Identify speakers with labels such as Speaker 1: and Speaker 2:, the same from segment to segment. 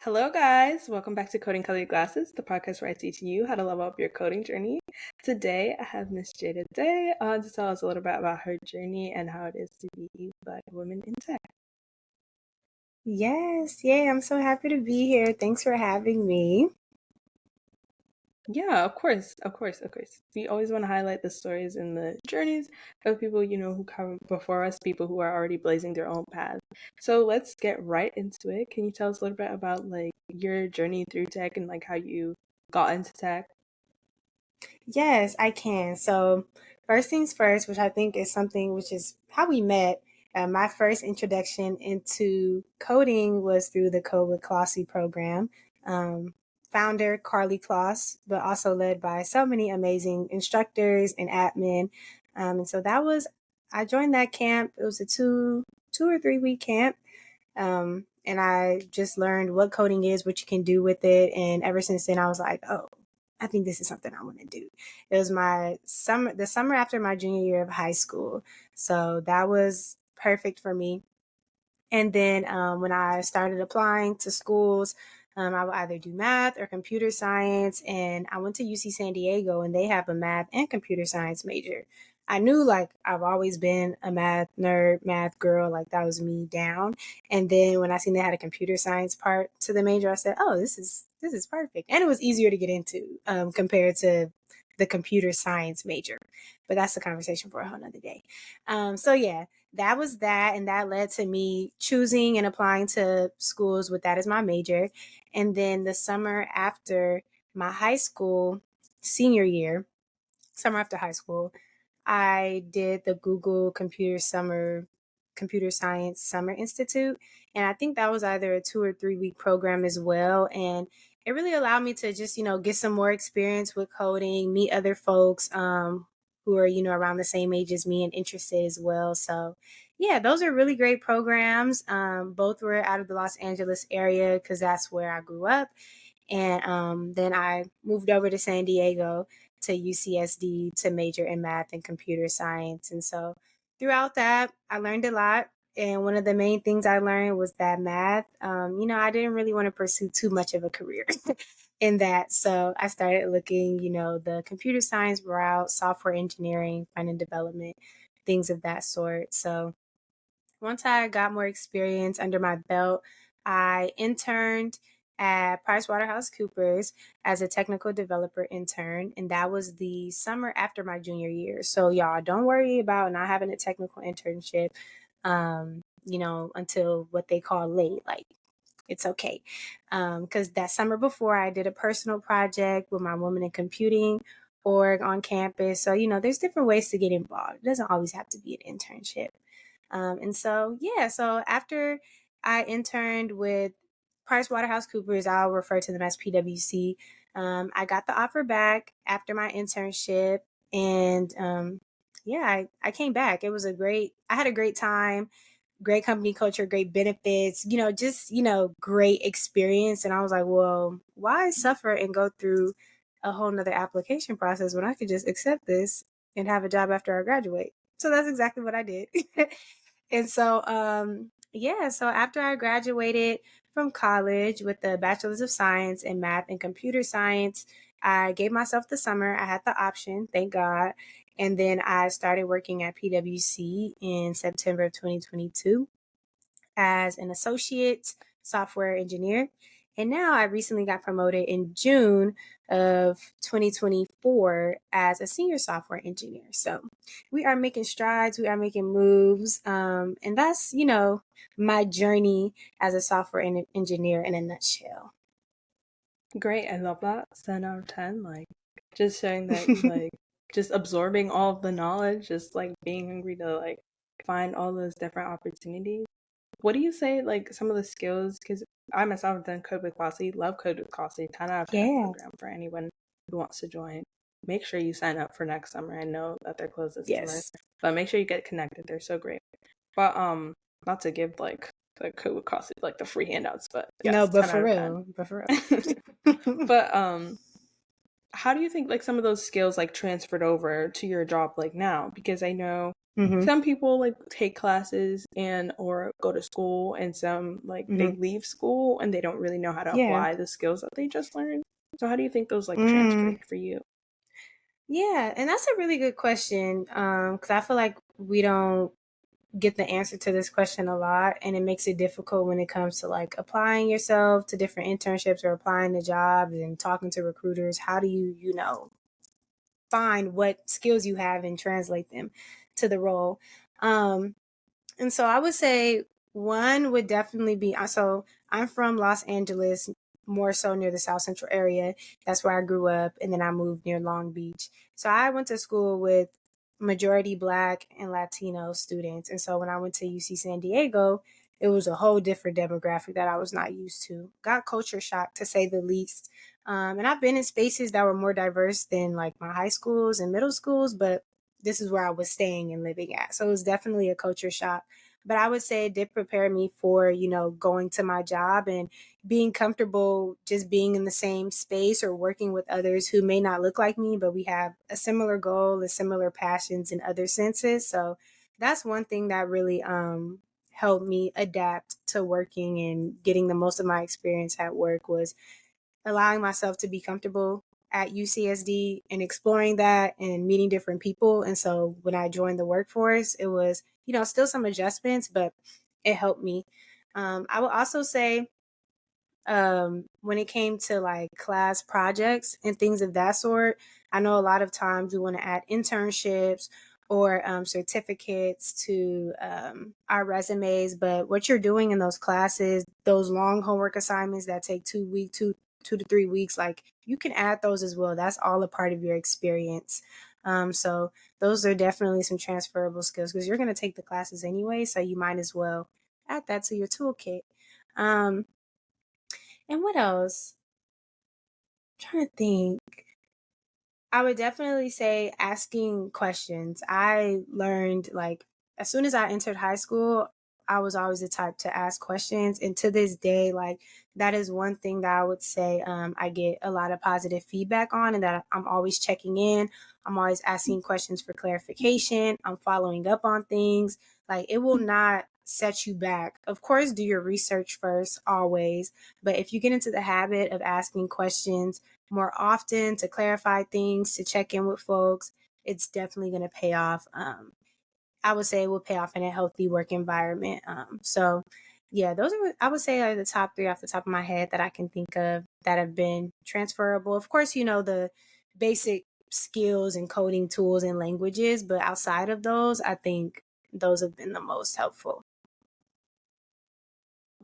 Speaker 1: Hello, guys. Welcome back to Coding Colored Glasses, the podcast where I teach you how to level up your coding journey. Today, I have Miss Jaida Day on to tell us a little bit about her journey and how it is to be a Black woman in tech.
Speaker 2: Yes, yay, I'm so happy to be here. Thanks for having me.
Speaker 1: Yeah, of course. We always want to highlight the stories and the journeys of people, who come before us, people who are already blazing their own path. So let's get right into it. Can you tell us a little bit about like your journey through tech and like how you got into tech?
Speaker 2: Yes, I can. So, first things first, which I think is something which is how we met. My first introduction into coding was through the Code with Clossy program. Um, Founder Carly Kloss, but also led by so many amazing instructors and admin. And so I joined that camp. It was a two or 3 week camp. And I just learned what coding is, what you can do with it. And ever since then, I was like, oh, I think this is something I want to do. It was the summer after my junior year of high school. So that was perfect for me. And then when I started applying to schools, I would either do math or computer science. And I went to UC San Diego, and they have a math and computer science major. I knew like I've always been a math nerd, math girl, like that was me down. And then when I seen they had a computer science part to the major, I said, "Oh, this is perfect." And it was easier to get into compared to the computer science major. But that's a conversation for a whole nother day. So yeah, that was that. And that led to me choosing and applying to schools with that as my major. And then the summer after my high school senior year, summer after high school, I did the Google Computer Science Summer Institute. And I think that was either a 2 or 3 week program as well. And it really allowed me to just, get some more experience with coding, meet other folks who are, around the same age as me and interested as well. So, yeah, those are really great programs. Both were out of the Los Angeles area because that's where I grew up. And then I moved over to San Diego to UCSD to major in math and computer science. And so throughout that, I learned a lot. And one of the main things I learned was that math, I didn't really want to pursue too much of a career in that. So I started looking, the computer science route, software engineering, front-end development, things of that sort. So once I got more experience under my belt, I interned at PricewaterhouseCoopers as a technical developer intern, and that was the summer after my junior year. So y'all don't worry about not having a technical internship, until what they call late. Like it's okay. Because that summer before, I did a personal project with my Women in Computing org on campus. So, there's different ways to get involved. It doesn't always have to be an internship. So after I interned with PricewaterhouseCoopers, I'll refer to them as PwC. I got the offer back after my internship, and I came back. I had a great time, great company culture, great benefits, great experience. And I was like, well, why suffer and go through a whole nother application process when I could just accept this and have a job after I graduate? So that's exactly what I did. And so, so after I graduated from college with the Bachelor's of Science in Math and Computer Science, I gave myself the summer. I had the option, thank God. And then I started working at PwC in September of 2022 as an associate software engineer. And now I recently got promoted in June of 2024 as a senior software engineer. So we are making strides, we are making moves. And that's, my journey as a software engineer in a nutshell.
Speaker 1: Great, I love that. 10 out of 10. Like, just showing that you like just absorbing all of the knowledge, just like being hungry to like find all those different opportunities. What do you say, like some of the skills? Because I myself have done Code with Classy, love Code with Classy, 10 out of 10
Speaker 2: Yeah.
Speaker 1: program for anyone who wants to join. Make sure you sign up for next summer. I know that they're closed this summer,
Speaker 2: Yes.
Speaker 1: but make sure you get connected. They're so great. But not to give like the Code with Classy like the free handouts, but
Speaker 2: No,
Speaker 1: yes,
Speaker 2: but
Speaker 1: 10
Speaker 2: for
Speaker 1: out of
Speaker 2: real,
Speaker 1: 10. But how do you think like some of those skills like transferred over to your job like now? Because I know
Speaker 2: Mm-hmm.
Speaker 1: some people like take classes and or go to school, and some like they
Speaker 2: Mm-hmm.
Speaker 1: leave school and they don't really know how to
Speaker 2: Yeah.
Speaker 1: apply the skills that they just learned. So how do you think those like
Speaker 2: Mm.
Speaker 1: transferred for you?
Speaker 2: Yeah, and that's a really good question. Because I feel like we don't get the answer to this question a lot, and it makes it difficult when it comes to like applying yourself to different internships or applying to jobs and talking to recruiters. How do you, find what skills you have and translate them to the role? Um, and so I would say one would definitely be so I'm from Los Angeles, more so near the South Central area. That's where I grew up. And then I moved near Long Beach. So I went to school with majority Black and Latino students. And so when I went to UC San Diego, it was a whole different demographic that I was not used to. Got culture shock, to say the least. And I've been in spaces that were more diverse than like my high schools and middle schools, but this is where I was staying and living at. So it was definitely a culture shock. But I would say it did prepare me for, going to my job and being comfortable just being in the same space or working with others who may not look like me, but we have a similar goal and similar passions in other senses. So that's one thing that really helped me adapt to working and getting the most of my experience at work was allowing myself to be comfortable at UCSD and exploring that and meeting different people. And so when I joined the workforce, it was, still some adjustments, but it helped me. I would also say when it came to like class projects and things of that sort, I know a lot of times we want to add internships or certificates to our resumes, but what you're doing in those classes, those long homework assignments that take 2 to 3 weeks, like you can add those as well. That's all a part of your experience. So those are definitely some transferable skills because you're going to take the classes anyway, so you might as well add that to your toolkit. Um, and what else? I'm trying to think. I would definitely say asking questions. I learned like as soon as I entered high school, I was always the type to ask questions. And to this day, like that is one thing that I would say I get a lot of positive feedback on, and that I'm always checking in. I'm always asking questions for clarification. I'm following up on things. Like it will not set you back. Of course, do your research first, always. But if you get into the habit of asking questions, more often to clarify things, to check in with folks, it's definitely going to pay off. I would say it will pay off in a healthy work environment. So, yeah, those are, I would say, are the top three off the top of my head that I can think of that have been transferable. Of course, the basic skills and coding tools and languages, but outside of those, I think those have been the most helpful.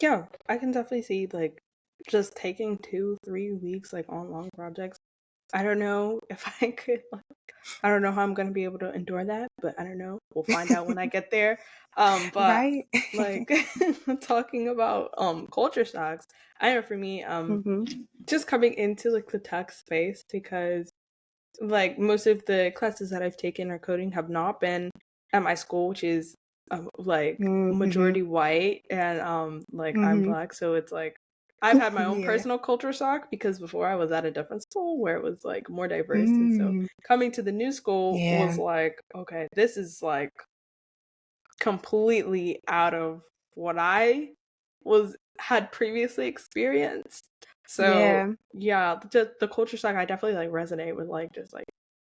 Speaker 1: Yeah, I can definitely see like just taking 2, 3 weeks like on long projects. I don't know if I could like, I don't know how I'm gonna be able to endure that, but I don't know. We'll find out when I get there. But
Speaker 2: Right?
Speaker 1: like talking about culture shocks, I know for me,
Speaker 2: hmm
Speaker 1: just coming into like the tech space, because like most of the classes that I've taken or coding have not been at my school, which is like
Speaker 2: hmm
Speaker 1: majority white, and like I'm
Speaker 2: hmm
Speaker 1: Black, so it's like I've had my own
Speaker 2: Yeah.
Speaker 1: personal culture shock because before I was at a different school where it was like more diverse, and so
Speaker 2: Mm.
Speaker 1: coming to the new school was
Speaker 2: Yeah.
Speaker 1: like, okay, this is like completely out of what I was had previously experienced. So
Speaker 2: Yeah.
Speaker 1: yeah, the culture shock, I definitely like resonate with like just like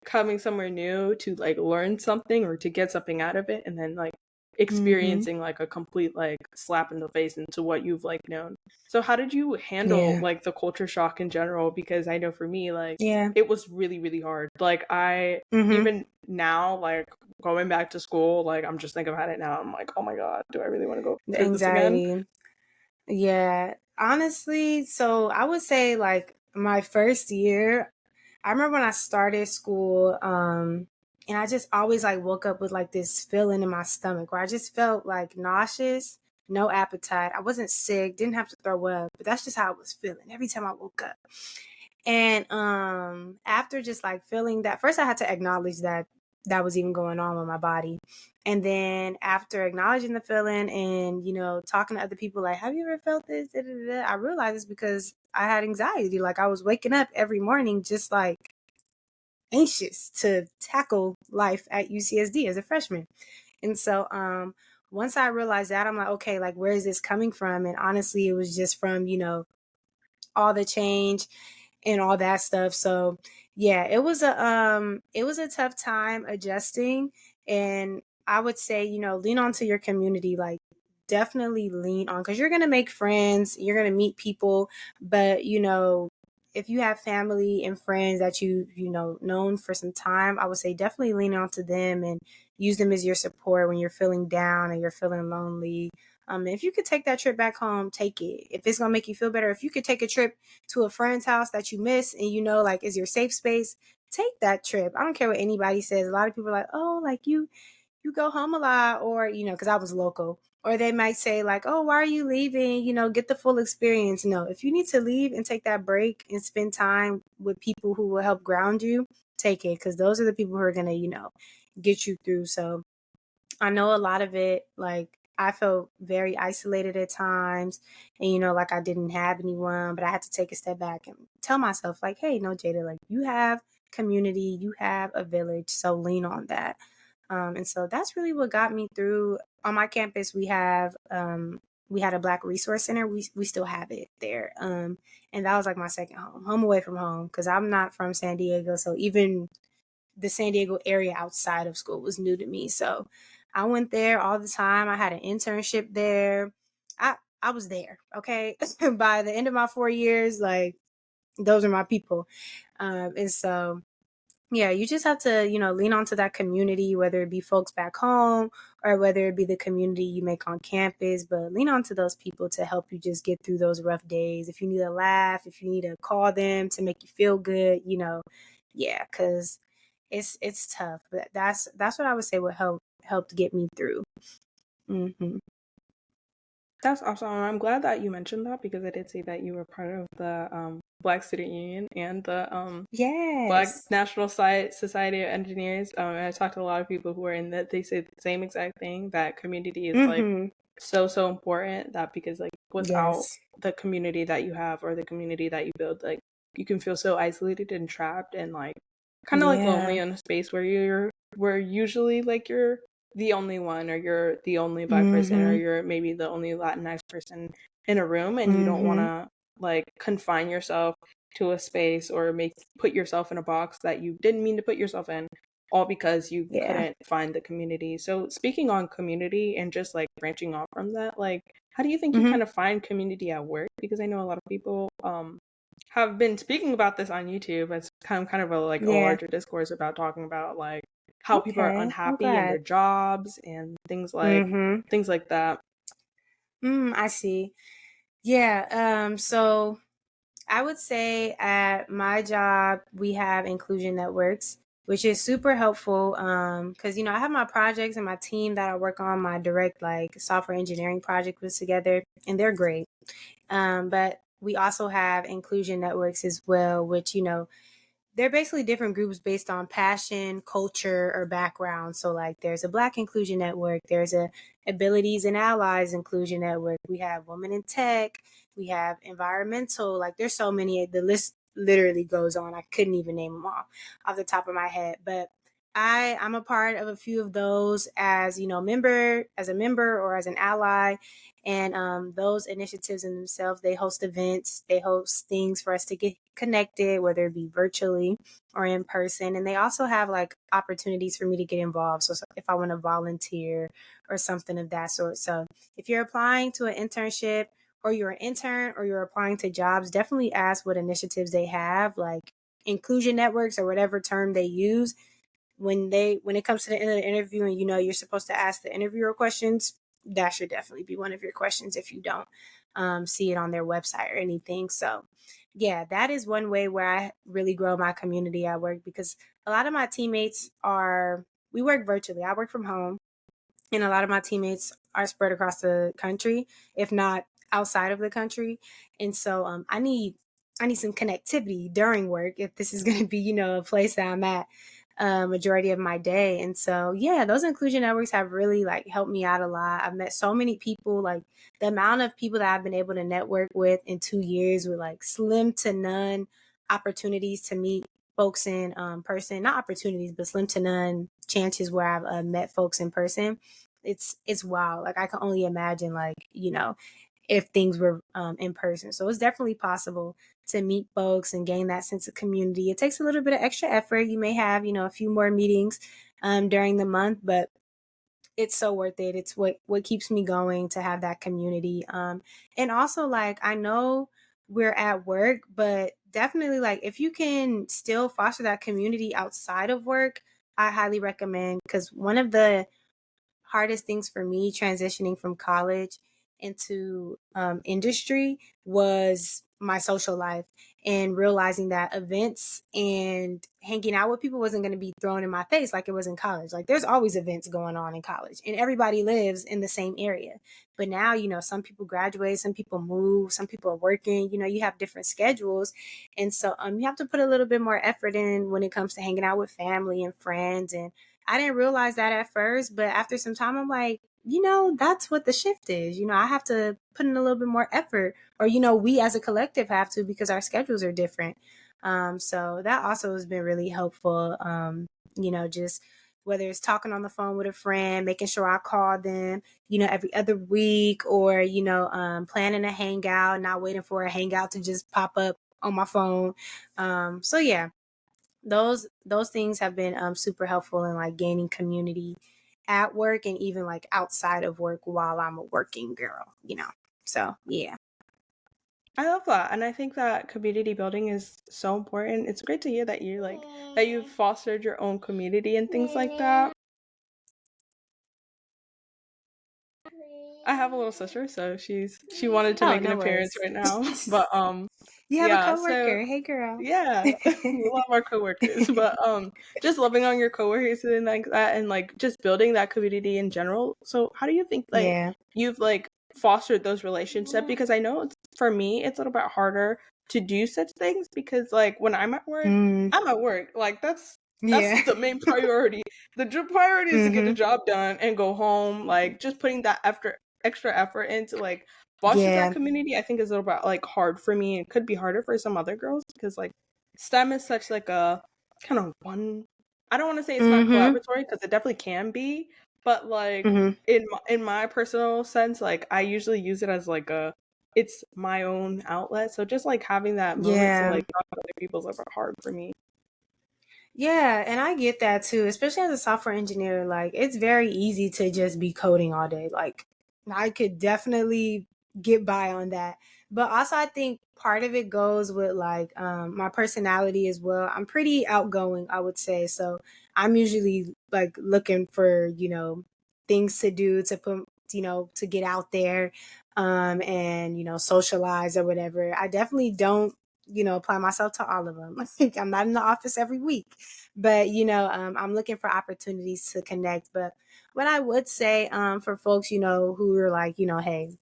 Speaker 1: coming somewhere new to like learn something or to get something out of it, and then like
Speaker 2: hmm
Speaker 1: experiencing like a complete like slap in the face into what you've like known. So how did you handle
Speaker 2: Yeah.
Speaker 1: like the culture shock in general? Because I know for me, like
Speaker 2: Yeah.
Speaker 1: it was really, really hard. Like I
Speaker 2: hmm
Speaker 1: even now, like going back to school, like I'm just thinking about it now. I'm like, oh my God, do I really want to go
Speaker 2: The
Speaker 1: through this again?
Speaker 2: anxiety. Yeah. Honestly, so I would say like my first year, I remember when I started school, and I just always like woke up with like this feeling in my stomach where I just felt like nauseous, no appetite. I wasn't sick, didn't have to throw up, but that's just how I was feeling every time I woke up. And after just like feeling that, first I had to acknowledge that that was even going on with my body. And then after acknowledging the feeling and, talking to other people like, have you ever felt this? Da, da, da, da, I realized it's because I had anxiety. Like I was waking up every morning just like anxious to tackle life at UCSD as a freshman. And so once I realized that, I'm like, okay, like where is this coming from? And honestly, it was just from, all the change and all that stuff. So yeah, it was a tough time adjusting. And I would say, lean onto your community, like definitely lean on, because you're gonna make friends, you're gonna meet people, but if you have family and friends that known for some time, I would say definitely lean onto them and use them as your support when you're feeling down and you're feeling lonely. If you could take that trip back home, take it. If it's gonna make you feel better, if you could take a trip to a friend's house that you miss and like is your safe space, take that trip. I don't care what anybody says. A lot of people are like, oh, like you go home a lot, or because I was local, or they might say like, oh, why are you leaving? Get the full experience. No, if you need to leave and take that break and spend time with people who will help ground you, take it, because those are the people who are gonna get you through. So I know a lot of it, like I felt very isolated at times, and like I didn't have anyone, but I had to take a step back and tell myself like, hey, no, Jada, like you have community, you have a village, so lean on that. And so that's really what got me through. On my campus, we had a Black Resource Center. We still have it there, and that was like my second home away from home, because I'm not from San Diego, so even the San Diego area outside of school was new to me. So I went there all the time. I had an internship there. I was there. Okay. By the end of my 4 years, like those are my people. And so yeah, you just have to, lean onto that community, whether it be folks back home or whether it be the community you make on campus, but lean onto those people to help you just get through those rough days. If you need a laugh, if you need to call them to make you feel good, yeah, because it's tough, but that's what I would say would helped get me through. Hmm.
Speaker 1: That's awesome. I'm glad that you mentioned that because I did see that you were part of the Black Student Union and the Black
Speaker 2: Yes.
Speaker 1: National Society of Engineers. And I talked to a lot of people who are in that. They say the same exact thing, that community is like
Speaker 2: Hmm.
Speaker 1: so important, that because like without
Speaker 2: Yes.
Speaker 1: the community that you have or the community that you build, like you can feel so isolated and trapped and like kind of like lonely
Speaker 2: Yeah.
Speaker 1: in a space where usually like you're the only one, or you're the only Black person, or
Speaker 2: Hmm.
Speaker 1: you're maybe the only Latinx person in a room, and you don't want
Speaker 2: Hmm.
Speaker 1: to like confine yourself to a space or put yourself in a box that you didn't mean to put yourself in, all because you
Speaker 2: Yeah.
Speaker 1: couldn't find the community. So speaking on community and just like branching off from that, like how do you think you
Speaker 2: Hmm.
Speaker 1: kind of find community at work? Because I know a lot of people have been speaking about this on YouTube. It's kind of a like a
Speaker 2: Yeah.
Speaker 1: larger discourse about talking about like how people are
Speaker 2: Okay. I'm
Speaker 1: unhappy in
Speaker 2: glad.
Speaker 1: their jobs and
Speaker 2: Hmm.
Speaker 1: things like that.
Speaker 2: I see. Yeah. So I would say at my job, we have inclusion networks, which is super helpful. Because, I have my projects and my team that I work on, my direct like software engineering project was together, and they're great. But we also have inclusion networks as well, which, they're basically different groups based on passion, culture, or background. So, like, there's a Black Inclusion Network, there's a Abilities and Allies Inclusion Network, we have Women in Tech, we have Environmental. Like, there's so many. The list literally goes on. I couldn't even name them all off the top of my head, but I'm a part of a few of those as as a member or as an ally, and those initiatives in themselves, they host events, they host things for us to get connected, whether it be virtually or in person. And they also have like opportunities for me to get involved. So if I want to volunteer or something of that sort. So if you're applying to an internship, or you're an intern, or you're applying to jobs, definitely ask what initiatives they have, like inclusion networks or whatever term they use. When it comes to the end of the interview and you're supposed to ask the interviewer questions, that should definitely be one of your questions if you don't see it on their website or anything. So yeah, that is one way where I really grow my community at work, because a lot of my teammates we work virtually. I work from home, and a lot of my teammates are spread across the country, if not outside of the country. And so I need some connectivity during work if this is going to be a place that I'm at majority of my day. And so yeah, those inclusion networks have really like helped me out a lot. I've met so many people. Like, the amount of people that I've been able to network with in 2 years with like slim to none opportunities to meet folks in person, not opportunities, but slim to none chances where I've met folks in person. It's wild. Like I can only imagine, like, if things were in person. So it's definitely possible to meet folks and gain that sense of community. It takes a little bit of extra effort. You may have, a few more meetings during the month, but it's so worth it. It's what keeps me going to have that community. And also, like, I know we're at work, but definitely, like, if you can still foster that community outside of work, I highly recommend, because one of the hardest things for me transitioning from college into industry was my social life, and realizing that events and hanging out with people wasn't going to be thrown in my face like it was in college. Like there's always events going on in college and everybody lives in the same area. But now, some people graduate, some people move, some people are working, you have different schedules. And so you have to put a little bit more effort in when it comes to hanging out with family and friends. And I didn't realize that at first, but after some time, I'm like, that's what the shift is. I have to put in a little bit more effort, or, we as a collective have to, because our schedules are different. So that also has been really helpful. Just whether it's talking on the phone with a friend, making sure I call them, every other week, or, planning a hangout, not waiting for a hangout to just pop up on my phone. So yeah, those things have been super helpful in like gaining community at work and even like outside of work while I'm a working girl. So yeah.
Speaker 1: I love that, and I think that community building is so important. It's great to hear that you like that you've fostered your own community and things like that. I have a little sister, so she wanted to
Speaker 2: Oh,
Speaker 1: make an
Speaker 2: no
Speaker 1: appearance
Speaker 2: worries.
Speaker 1: right now. But
Speaker 2: You have a
Speaker 1: yeah, so
Speaker 2: coworker. Hey girl.
Speaker 1: yeah, we love our coworkers, but just loving on your coworkers and like that, and like just building that community in general. So how do you think like
Speaker 2: Yeah.
Speaker 1: you've like fostered those relationships? Because I know for me it's a little bit harder to do such things because like when
Speaker 2: Mm,
Speaker 1: I'm at work. Like that's
Speaker 2: yeah.
Speaker 1: the main priority. Priority is to get the
Speaker 2: Hmm.
Speaker 1: job done and go home. Like just putting that extra effort into like foster that
Speaker 2: Yeah.
Speaker 1: community, I think is a little bit like hard for me. It could be harder for some other girls because like STEM is such like a kind of one. I don't want to say it's not
Speaker 2: Hmm.
Speaker 1: collaboratory because it definitely can be, but like
Speaker 2: Hmm.
Speaker 1: in my personal sense, like I usually use it as like a it's my own outlet. So just like having that moment to
Speaker 2: Yeah.
Speaker 1: like talk to other people's like hard for me.
Speaker 2: Yeah, and I get that too, especially as a software engineer. Like, it's very easy to just be coding all day. Like, I could definitely get by on that. But also, I think part of it goes with like my personality as well. I'm pretty outgoing, I would say. So I'm usually like looking for, things to do to put, to get out there and, socialize or whatever. I definitely don't apply myself to all of them. Like I'm not in the office every week, but I'm looking for opportunities to connect. But what I would say for folks, who are like, hey,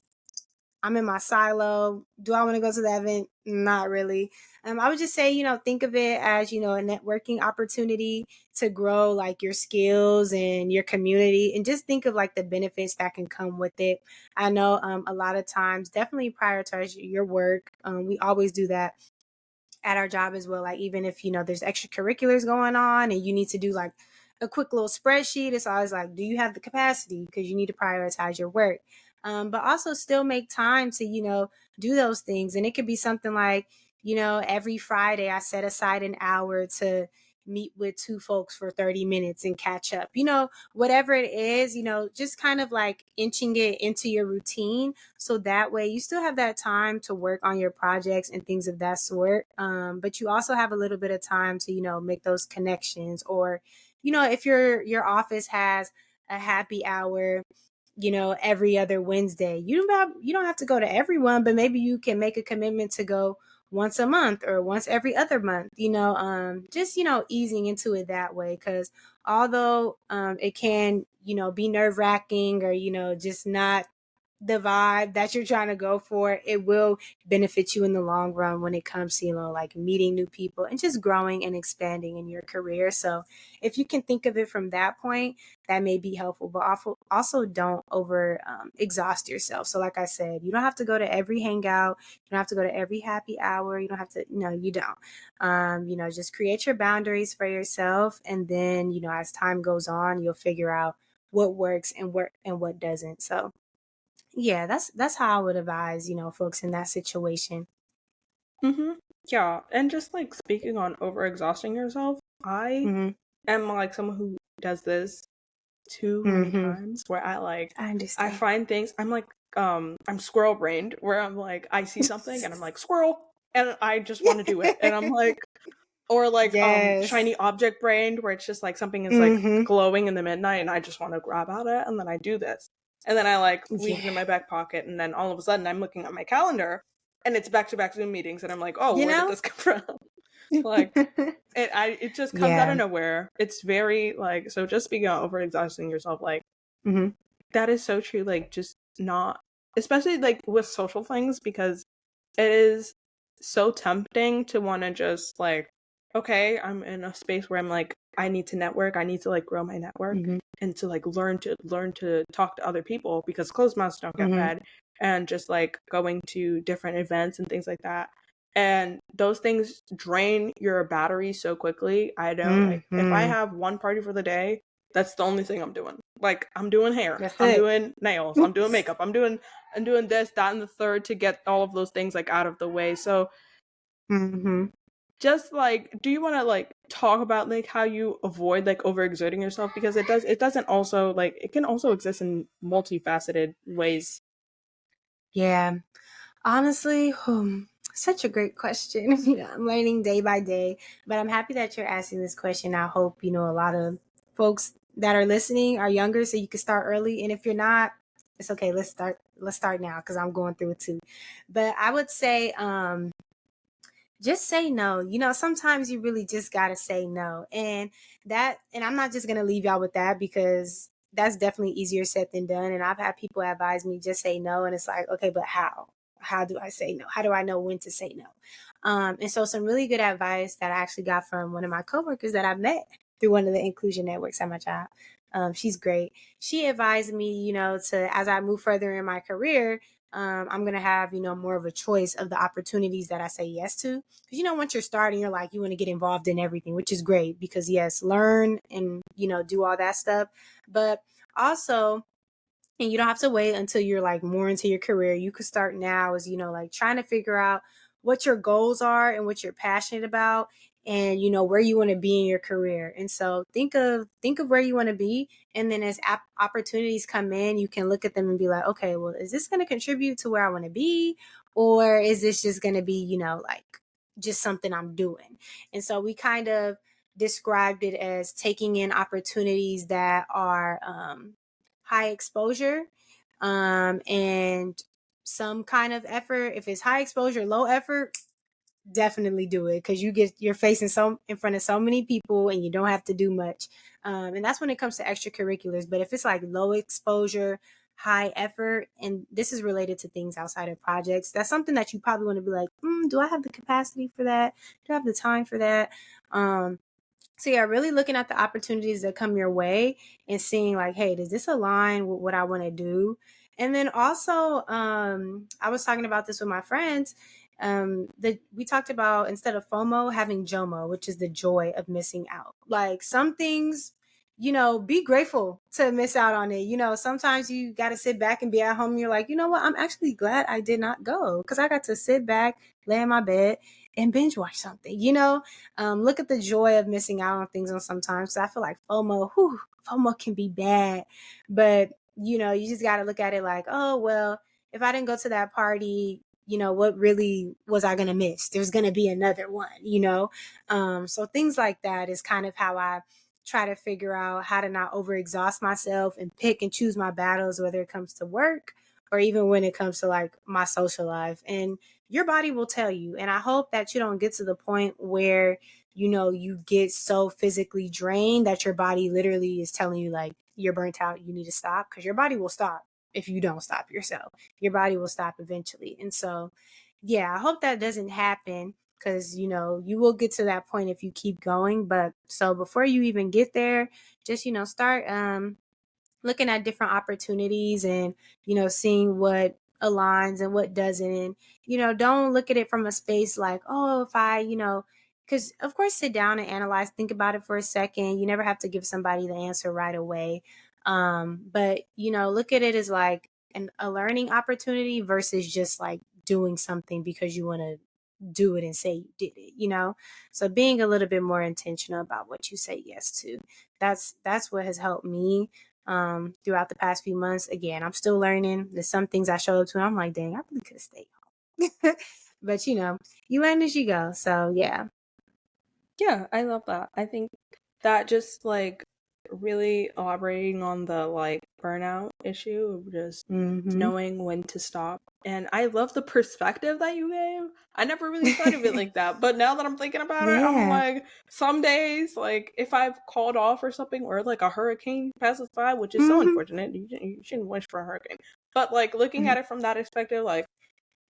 Speaker 2: I'm in my silo. Do I want to go to that event? Not really. I would just say, think of it as, a networking opportunity to grow like your skills and your community, and just think of like the benefits that can come with it. I know a lot of times, definitely prioritize your work. We always do that at our job as well. Like even if there's extracurriculars going on and you need to do like a quick little spreadsheet, it's always like, do you have the capacity? Because you need to prioritize your work. But also still make time to do those things. And it could be something like, every Friday I set aside an hour to meet with two folks for 30 minutes and catch up, whatever it is, just kind of like inching it into your routine, so that way you still have that time to work on your projects and things of that sort. But you also have a little bit of time to, make those connections. Or, if your office has a happy hour, every other Wednesday, you don't have to go to everyone, but maybe you can make a commitment to go once a month or once every other month, just, easing into it that way. Cause although it can, be nerve wracking or, just not the vibe that you're trying to go for, it will benefit you in the long run when it comes to, like meeting new people and just growing and expanding in your career. So if you can think of it from that point, that may be helpful, but also don't over exhaust yourself. So like I said, you don't have to go to every hangout. You don't have to go to every happy hour. You don't have to, no, you don't. Just create your boundaries for yourself. And then, as time goes on, you'll figure out what works and what doesn't. So yeah, that's how I would advise, folks in that situation.
Speaker 1: Mm-hmm. Yeah, and just like speaking on overexhausting yourself, I
Speaker 2: Mm-hmm.
Speaker 1: am like someone who does this too many
Speaker 2: Mm-hmm.
Speaker 1: times where
Speaker 2: I
Speaker 1: I
Speaker 2: understand.
Speaker 1: find things I'm squirrel brained where I'm like I see something and I'm like squirrel and I just want to do it and I'm like or like
Speaker 2: Yes.
Speaker 1: shiny object brained where it's just like something is like
Speaker 2: Mm-hmm.
Speaker 1: glowing in the midnight and I just want to grab at it and then I do this. And then I like leave
Speaker 2: Yeah.
Speaker 1: it in my back pocket and then all of a sudden I'm looking at my calendar and it's back to back Zoom meetings and I'm like, "Oh,
Speaker 2: You
Speaker 1: where did
Speaker 2: know?
Speaker 1: this come from?" Like it just comes out
Speaker 2: Yeah.
Speaker 1: of nowhere. It's very like so just speaking of overexhausting yourself like
Speaker 2: Mm-hmm.
Speaker 1: that is so true. Like, just not, especially like with social things, because it is so tempting to want to just like, okay, I'm in a space where I'm like, I need to network. I need to like grow my network
Speaker 2: Mm-hmm.
Speaker 1: and to like learn to talk to other people because closed mouths don't get
Speaker 2: Mm-hmm.
Speaker 1: fed. And just like going to different events and things like that. And those things drain your battery so quickly. I know, like, if I
Speaker 2: Mm-hmm.
Speaker 1: have one party for the day, that's the only thing I'm doing. Like I'm doing hair,
Speaker 2: That's
Speaker 1: I'm
Speaker 2: it.
Speaker 1: doing nails, I'm doing makeup, I'm doing this, that, and the third to get all of those things like out of the way. So
Speaker 2: Mm-hmm.
Speaker 1: just like, do you want to like talk about like how you avoid like overexerting yourself because it doesn't also like it can also exist in multifaceted ways.
Speaker 2: Yeah. Honestly, such a great question. I'm learning day by day, but I'm happy that you're asking this question. I hope, a lot of folks that are listening are younger so you can start early. And if you're not, it's okay. Let's start now because I'm going through it too. But I would say, just say no. Sometimes you really just got to say no. And I'm not just going to leave y'all with that because that's definitely easier said than done. And I've had people advise me just say no. And it's like, okay, but how? How do I say no? How do I know when to say no? And so some really good advice that I actually got from one of my coworkers that I met through one of the inclusion networks at my job. She's great. She advised me, as I move further in my career, I'm going to have, more of a choice of the opportunities that I say yes to. Because, once you're starting, you're like, you want to get involved in everything, which is great because, yes, learn and, do all that stuff. But also, and you don't have to wait until you're like more into your career. You could start now as, like trying to figure out what your goals are and what you're passionate about and where you want to be in your career. And so think of where you want to be, and then as opportunities come in, you can look at them and be like, okay, well, is this going to contribute to where I want to be, or is this just going to be like just something I'm doing? And so we kind of described it as taking in opportunities that are high exposure and some kind of effort. If it's high exposure, low effort, definitely do it because you're facing so in front of so many people and you don't have to do much. And that's when it comes to extracurriculars. But if it's like low exposure, high effort, and this is related to things outside of projects, that's something that you probably want to be like, do I have the capacity for that? Do I have the time for that? So yeah, really looking at the opportunities that come your way and seeing like, hey, does this align with what I want to do? And then also, I was talking about this with my friends. That we talked about, instead of FOMO, having JOMO, which is the joy of missing out. Like some things, be grateful to miss out on it. Sometimes you got to sit back and be at home. And you're like, you know what? I'm actually glad I did not go because I got to sit back, lay in my bed, and binge watch something. Look at the joy of missing out on things on sometimes. So I feel like FOMO can be bad, but you just got to look at it like, oh, well, if I didn't go to that party, what really was I going to miss? There's going to be another one. So things like that is kind of how I try to figure out how to not overexhaust myself and pick and choose my battles, whether it comes to work or even when it comes to like my social life. And your body will tell you. And I hope that you don't get to the point where, you get so physically drained that your body literally is telling you like you're burnt out, you need to stop, because your body will stop. if you don't stop yourself. Your body will stop eventually. And so, yeah, I hope that doesn't happen, because, you will get to that point if you keep going. But so before you even get there, just, start looking at different opportunities and, seeing what aligns and what doesn't. And, don't look at it from a space like, oh, if I, because of course, sit down and analyze, think about it for a second. You never have to give somebody the answer right away. But, look at it as like a learning opportunity versus just like doing something because you want to do it and say you did it. So being a little bit more intentional about what you say yes to. That's what has helped me throughout the past few months. Again, I'm still learning. There's some things I show up to and I'm like, dang, I really could have stayed home. But you learn as you go. So yeah.
Speaker 1: Yeah, I love that. I think that just like really elaborating on the like burnout issue of just
Speaker 2: Mm-hmm.
Speaker 1: knowing when to stop. And I love the perspective that you gave. I never really thought of it like that, but now that I'm thinking about it, I'm
Speaker 2: Yeah.
Speaker 1: like, some days, like if I've called off or something, or like a hurricane passes by, which is so
Speaker 2: Mm-hmm.
Speaker 1: unfortunate, you shouldn't wish for a hurricane. But like looking at it from that perspective, like,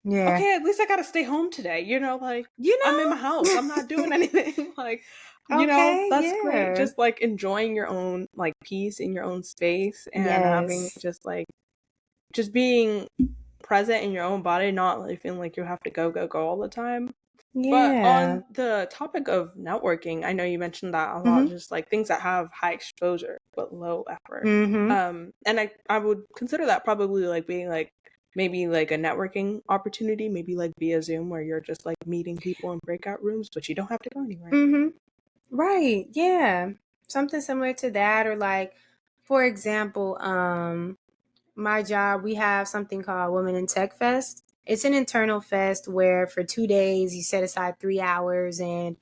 Speaker 2: Yeah.
Speaker 1: okay, at least I gotta stay home today. Like
Speaker 2: You
Speaker 1: I'm in my house.
Speaker 2: know?
Speaker 1: I'm not doing anything. Like,
Speaker 2: Okay.
Speaker 1: that's great.
Speaker 2: Yeah.
Speaker 1: Just like enjoying your own like peace in your own space and having
Speaker 2: Yes.
Speaker 1: just like just being present in your own body, not like feeling like you have to go all the time. But
Speaker 2: Yeah.
Speaker 1: on the topic of networking, I know you mentioned that a lot,
Speaker 2: Mm-hmm.
Speaker 1: just like things that have high exposure but low effort.
Speaker 2: Mm-hmm.
Speaker 1: And I would consider that probably like being like maybe like a networking opportunity, maybe like via Zoom where you're just like meeting people in breakout rooms, but you don't have to go anywhere.
Speaker 2: Mm-hmm. Right. Yeah. Something similar to that, or like, for example, my job, we have something called Women in Tech Fest. It's an internal fest where for 2 days you set aside 3 hours, and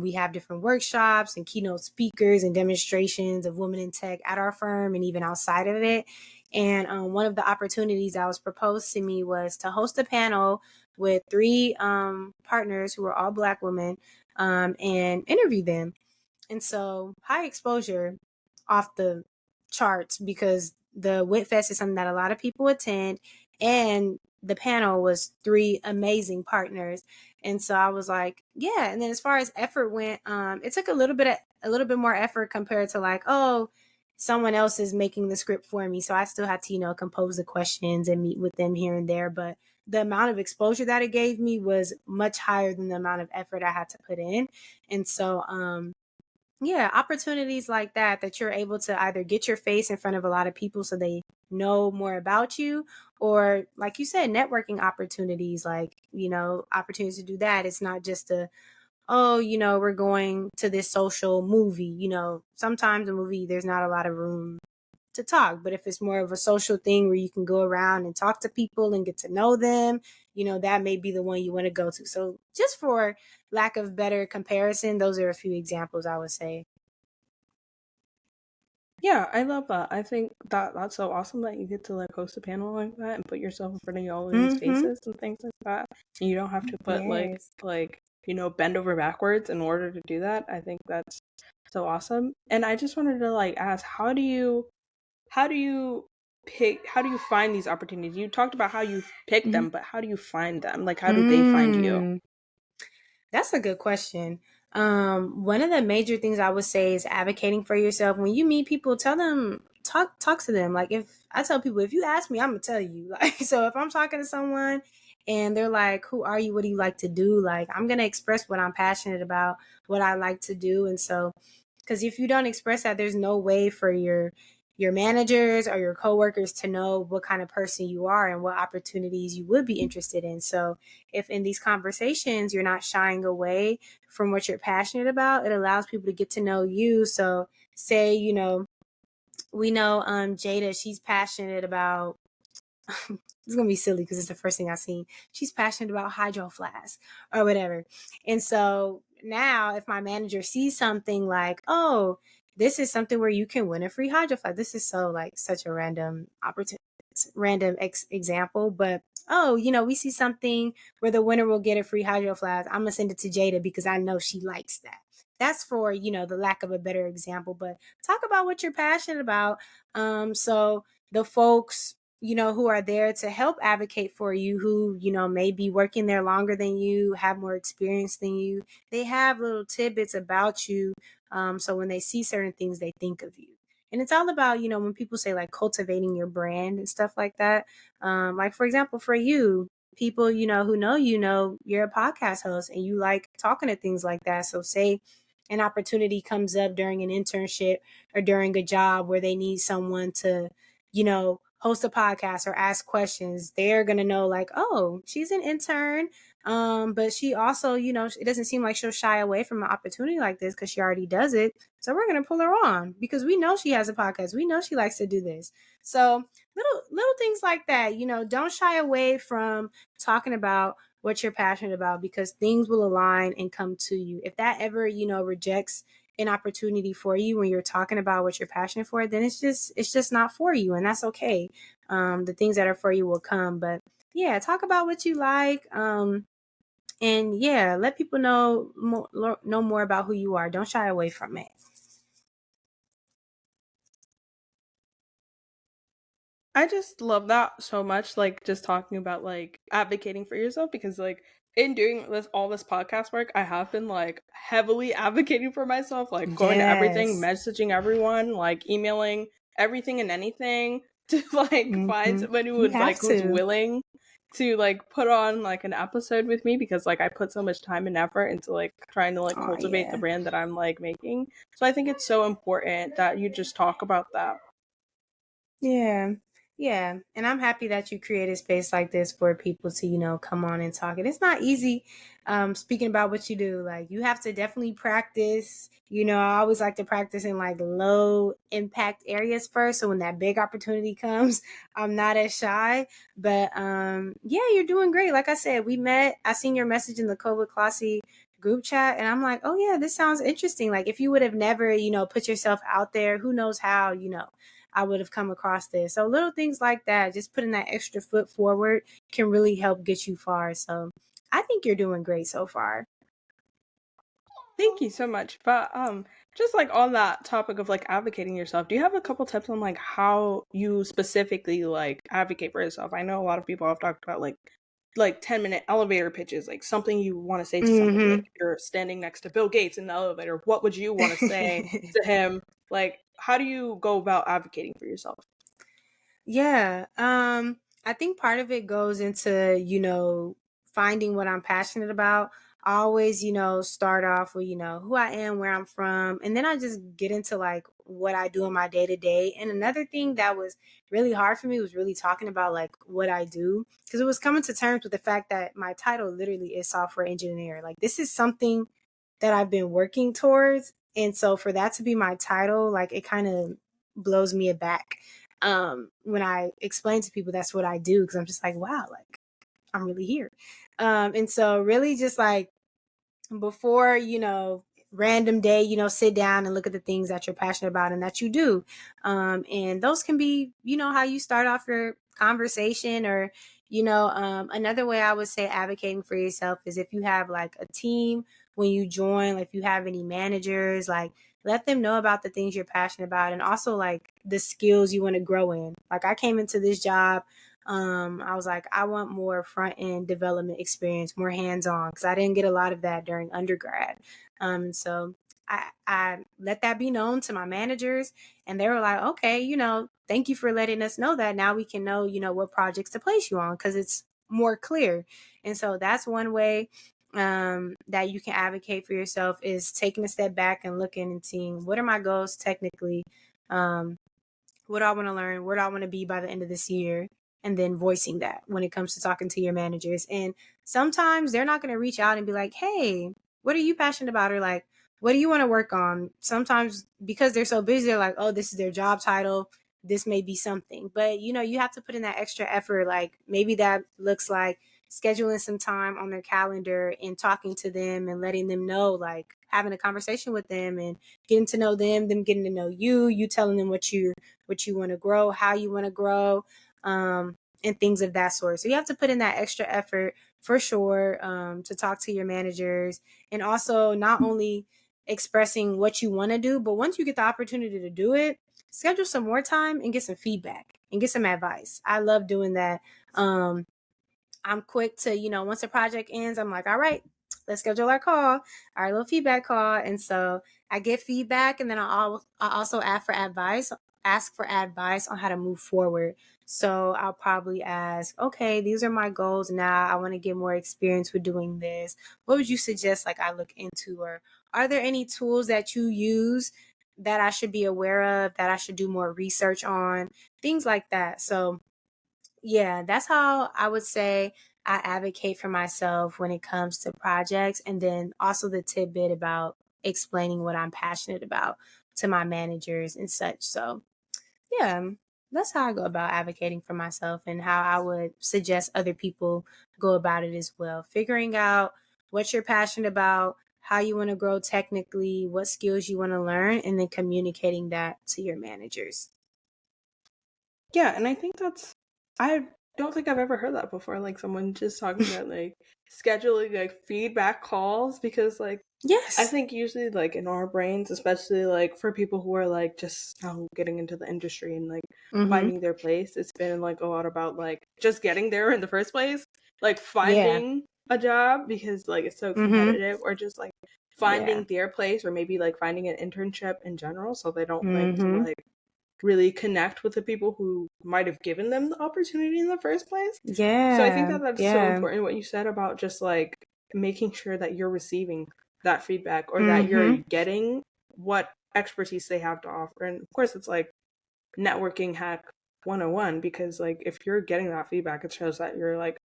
Speaker 2: we have different workshops and keynote speakers and demonstrations of women in tech at our firm and even outside of it. And one of the opportunities that was proposed to me was to host a panel with three partners who were all Black women, and interview them. And so high exposure off the charts, because the Wit Fest is something that a lot of people attend, and the panel was three amazing partners. And so I was like, yeah. And then as far as effort went, it took a little bit more effort compared to like, oh, someone else is making the script for me. So I still had to, compose the questions and meet with them here and there. But the amount of exposure that it gave me was much higher than the amount of effort I had to put in. And so, yeah, opportunities like that you're able to either get your face in front of a lot of people so they know more about you, or like you said, networking opportunities, like, opportunities to do that. It's not just oh, we're going to this social movie. Sometimes a movie, there's not a lot of room to talk, but if it's more of a social thing where you can go around and talk to people and get to know them, that may be the one you want to go to. So just for lack of better comparison, those are a few examples I would say.
Speaker 1: Yeah, I love that. I think that that's so awesome that you get to like host a panel like that and put yourself in front of all these
Speaker 2: Mm-hmm.
Speaker 1: faces and things like that. And you don't have to put
Speaker 2: Yes.
Speaker 1: bend over backwards in order to do that. I think that's so awesome. And I just wanted to like ask, how do you how do you find these opportunities? You talked about how you pick
Speaker 2: Mm-hmm.
Speaker 1: them, but how do you find them? Like how do they find you?
Speaker 2: That's a good question. One of the major things I would say is advocating for yourself. When you meet people, tell them, talk to them. Like, if I tell people, if you ask me, I'm gonna tell you. Like, so if I'm talking to someone and they're like, "Who are you? What do you like to do?" Like, I'm gonna express what I'm passionate about, what I like to do. And so, because if you don't express that, there's no way for your managers or your coworkers to know what kind of person you are and what opportunities you would be interested in. So if in these conversations you're not shying away from what you're passionate about, it allows people to get to know you. So say, we know Jaida, she's passionate about it's gonna be silly because it's the first thing I seen. She's passionate about hydro flasks or whatever. And so now if my manager sees something like, oh, this is something where you can win a free hydro flask. This is so like such a random opportunity, random example, but oh, we see something where the winner will get a free hydro flask. I'm gonna send it to Jaida because I know she likes that. That's for, the lack of a better example, but talk about what you're passionate about. So the folks, who are there to help advocate for you, who, may be working there longer than you, have more experience than you. They have little tidbits about you. So when they see certain things, they think of you. And it's all about, when people say like cultivating your brand and stuff like that. Like, for example, for you, people, who know, you're a podcast host and you like talking to things like that. So say an opportunity comes up during an internship or during a job where they need someone to, host a podcast or ask questions, they're going to know like, oh, she's an intern. But she also, it doesn't seem like she'll shy away from an opportunity like this because she already does it. So we're going to pull her on because we know she has a podcast. We know she likes to do this. So little things like that, don't shy away from talking about what you're passionate about because things will align and come to you. If that ever, rejects an opportunity for you when you're talking about what you're passionate for, then it's just not for you, and that's okay. The things that are for you will come, but yeah, talk about what you like, and yeah, let people know more about who you are. Don't shy away from it.
Speaker 1: I just love that so much, like just talking about like advocating for yourself because like in doing this podcast work, I have been like heavily advocating for myself, like going to everything,
Speaker 2: Yes.
Speaker 1: messaging everyone, like emailing everything and anything to like find
Speaker 2: Mm-hmm.
Speaker 1: someone who
Speaker 2: You
Speaker 1: would
Speaker 2: have
Speaker 1: like who's
Speaker 2: to.
Speaker 1: willing to like put on like an episode with me because like I put so much time and effort into like trying to like
Speaker 2: Oh
Speaker 1: cultivate the
Speaker 2: yeah.
Speaker 1: brand that I'm like making. So I think it's so important that you just talk about that.
Speaker 2: Yeah. Yeah. And I'm happy that you created space like this for people to, come on and talk. And it's not easy speaking about what you do. Like you have to definitely practice. I always like to practice in like low impact areas first. So when that big opportunity comes, I'm not as shy. But yeah, you're doing great. Like I said, I seen your message in the COVID Classy group chat and I'm like, oh yeah, this sounds interesting. Like if you would have never, put yourself out there, who knows how, I would have come across this. So little things like that, just putting that extra foot forward can really help get you far. So I think you're doing great so far.
Speaker 1: Thank you so much. But just like on that topic of like advocating yourself, do you have a couple tips on like how you specifically like advocate for yourself? I know a lot of people have talked about like 10-minute elevator pitches, like something you want to say to somebody. Like
Speaker 2: Mm-hmm.
Speaker 1: if you're standing next to Bill Gates in the elevator, what would you want to say to him? Like how do you go about advocating for yourself?
Speaker 2: Yeah. I think part of it goes into, finding what I'm passionate about. I always, start off with, who I am, where I'm from, and then I just get into like what I do in my day to day. And another thing that was really hard for me was really talking about like what I do because it was coming to terms with the fact that my title literally is software engineer. Like this is something that I've been working towards. And so for that to be my title, like it kind of blows me aback when I explain to people that's what I do because I'm just like, wow, like I'm really here. And so really just like before, random day, sit down and look at the things that you're passionate about and that you do. And those can be, how you start off your conversation or, another way I would say advocating for yourself is if you have like a team when you join, like if you have any managers, like let them know about the things you're passionate about and also like the skills you want to grow in. Like I came into this job I was like, I want more front end development experience, more hands on, because I didn't get a lot of that during undergrad. So I let that be known to my managers, and they were like, okay, thank you for letting us know that. Now we can know, what projects to place you on because it's more clear. And so that's one way that you can advocate for yourself is taking a step back and looking and seeing what are my goals technically. Um, what do I want to learn? Where do I want to be by the end of this year? And then voicing that when it comes to talking to your managers. And sometimes they're not going to reach out and be like, hey, what are you passionate about? Or like, what do you want to work on? Sometimes because they're so busy, they're like, oh, this is their job title. This may be something. But, you have to put in that extra effort. Like maybe that looks like scheduling some time on their calendar and talking to them and letting them know, like having a conversation with them and getting to know them getting to know you, you telling them what you want to grow, how you want to grow, and things of that sort. So you have to put in that extra effort for sure to talk to your managers and also not only expressing what you want to do, but once you get the opportunity to do it, schedule some more time and get some feedback. and get some advice. I love doing that. I'm quick to, once a project ends, I'm like, all right, let's schedule our call, our little feedback call. And so I get feedback, and then I also ask for advice on how to move forward. So I'll probably ask, okay, these are my goals now. I want to get more experience with doing this. What would you suggest like I look into? Or are there any tools that you use that I should be aware of, that I should do more research on? Things like that. So yeah, that's how I would say I advocate for myself when it comes to projects. And then also the tidbit about explaining what I'm passionate about to my managers and such. So, yeah, that's how I go about advocating for myself, and how I would suggest other people go about it as well. Figuring out what you're passionate about, how you want to grow technically, what skills you want to learn, and then communicating that to your managers.
Speaker 1: Yeah, and I think I don't think I've ever heard that before. Like someone just talking about like scheduling like feedback calls, because like I
Speaker 2: Yes.
Speaker 1: think usually like in our brains, especially like for people who are like just getting into the industry and like
Speaker 2: Mm-hmm.
Speaker 1: finding their place, it's been like a lot about like just getting there in the first place, like
Speaker 2: Yeah.
Speaker 1: finding a job because like it's so
Speaker 2: Mm-hmm.
Speaker 1: competitive, or just like
Speaker 2: Yeah.
Speaker 1: finding their place, or maybe like finding an internship in general, so they don't like to
Speaker 2: Mm-hmm.
Speaker 1: like really connect with the people who might have given them the opportunity in the first place. So I think
Speaker 2: Yeah.
Speaker 1: that that's so
Speaker 2: Yeah.
Speaker 1: important what you said about just like making sure that you're receiving that feedback, or that you're
Speaker 2: Mm-hmm.
Speaker 1: getting what expertise they have to offer. And of course, it's like networking hack 101, because like if you're getting that feedback, it shows that you're like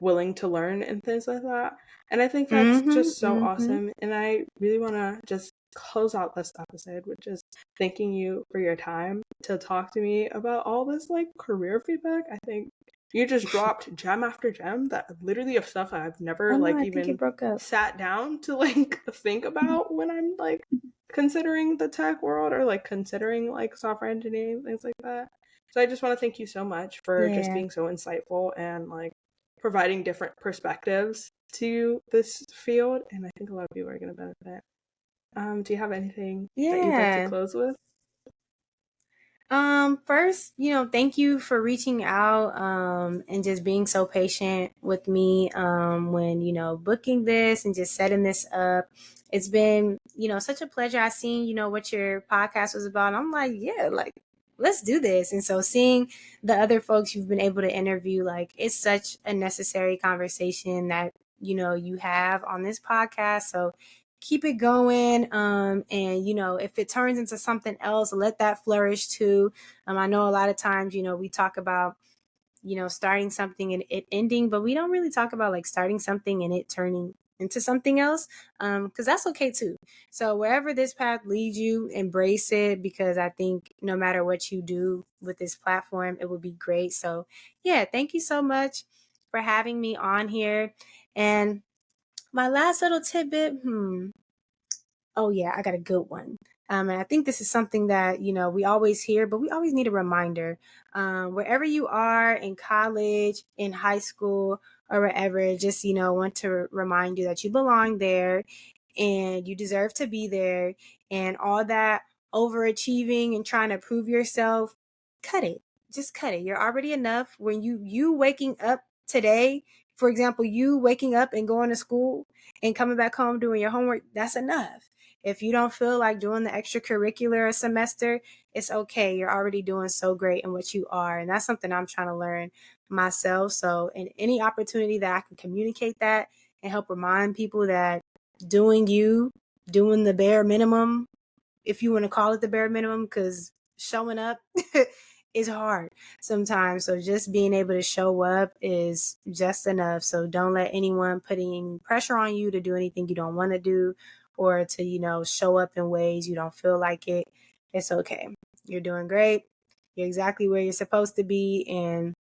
Speaker 1: willing to learn and things like that. And I think that's
Speaker 2: Mm-hmm.
Speaker 1: just so
Speaker 2: Mm-hmm.
Speaker 1: awesome. And I really want to just close out this episode with just thanking you for your time to talk to me about all this like career feedback. I think you just dropped gem after gem, that literally of stuff I've never
Speaker 2: Oh no,
Speaker 1: like
Speaker 2: I think it
Speaker 1: even
Speaker 2: broke up.
Speaker 1: sat down to like think about when I'm like considering the tech world, or like considering like software engineering, things like that. So I just want to thank you so much for just
Speaker 2: Yeah.
Speaker 1: being so insightful and like providing different perspectives to this field. And I think a lot of people are going to benefit. Do you have anything that you'd like to
Speaker 2: Yeah.
Speaker 1: close with?
Speaker 2: First, thank you for reaching out, and just being so patient with me, when, booking this and just setting this up. It's been, such a pleasure. I seen, what your podcast was about. And I'm like, yeah, like, let's do this. And so seeing the other folks you've been able to interview, like, it's such a necessary conversation that, you have on this podcast. So keep it going. And if it turns into something else, let that flourish too. I know a lot of times, we talk about, starting something and it ending, but we don't really talk about like starting something and it turning into something else. Because that's okay too. So wherever this path leads you, embrace it, because I think no matter what you do with this platform, it would be great. So yeah, thank you so much for having me on here. And my last little tidbit, oh yeah, I got a good one. And I think this is something that, we always hear, but we always need a reminder. Wherever you are, in college, in high school, or wherever, just, want to remind you that you belong there and you deserve to be there, and all that overachieving and trying to prove yourself, cut it. Just cut it. You're already enough. When you waking up today, for example, you waking up and going to school and coming back home doing your homework, that's enough. If you don't feel like doing the extracurricular semester, it's okay. You're already doing so great in what you are. And that's something I'm trying to learn myself. So, in any opportunity that I can communicate that and help remind people that doing doing the bare minimum, if you want to call it the bare minimum, because showing up is hard sometimes. So just being able to show up is just enough. So don't let anyone put any pressure on you to do anything you don't want to do, or to, show up in ways you don't feel like it. It's okay. You're doing great. You're exactly where you're supposed to be, and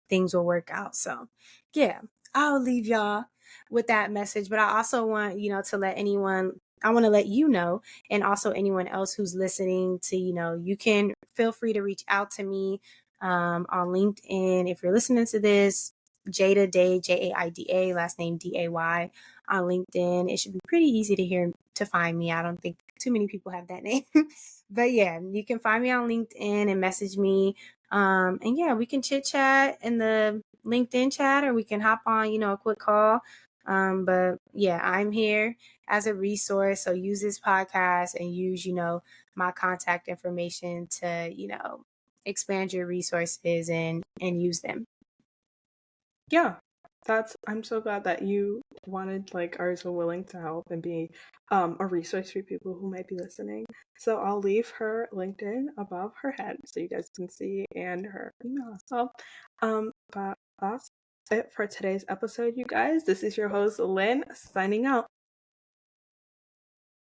Speaker 2: things will work out. So, yeah, I'll leave y'all with that message. But I also want, to let anyone, I want to let you know, and also anyone else who's listening to, you can feel free to reach out to me, on LinkedIn. If you're listening to this, Jaida Day, Jaida, last name Day, on LinkedIn. It should be pretty easy to find me. I don't think too many people have that name. But yeah, you can find me on LinkedIn and message me. And yeah, we can chit chat in the LinkedIn chat, or we can hop on, a quick call. But yeah, I'm here as a resource. So use this podcast and use, my contact information to, expand your resources and use them.
Speaker 1: Yeah, I'm so glad that you wanted, like, are so willing to help and be a resource for people who might be listening. So I'll leave her LinkedIn above her head so you guys can see, and her email. So but that's it for today's episode, you guys. This is your host, Lynn, signing out.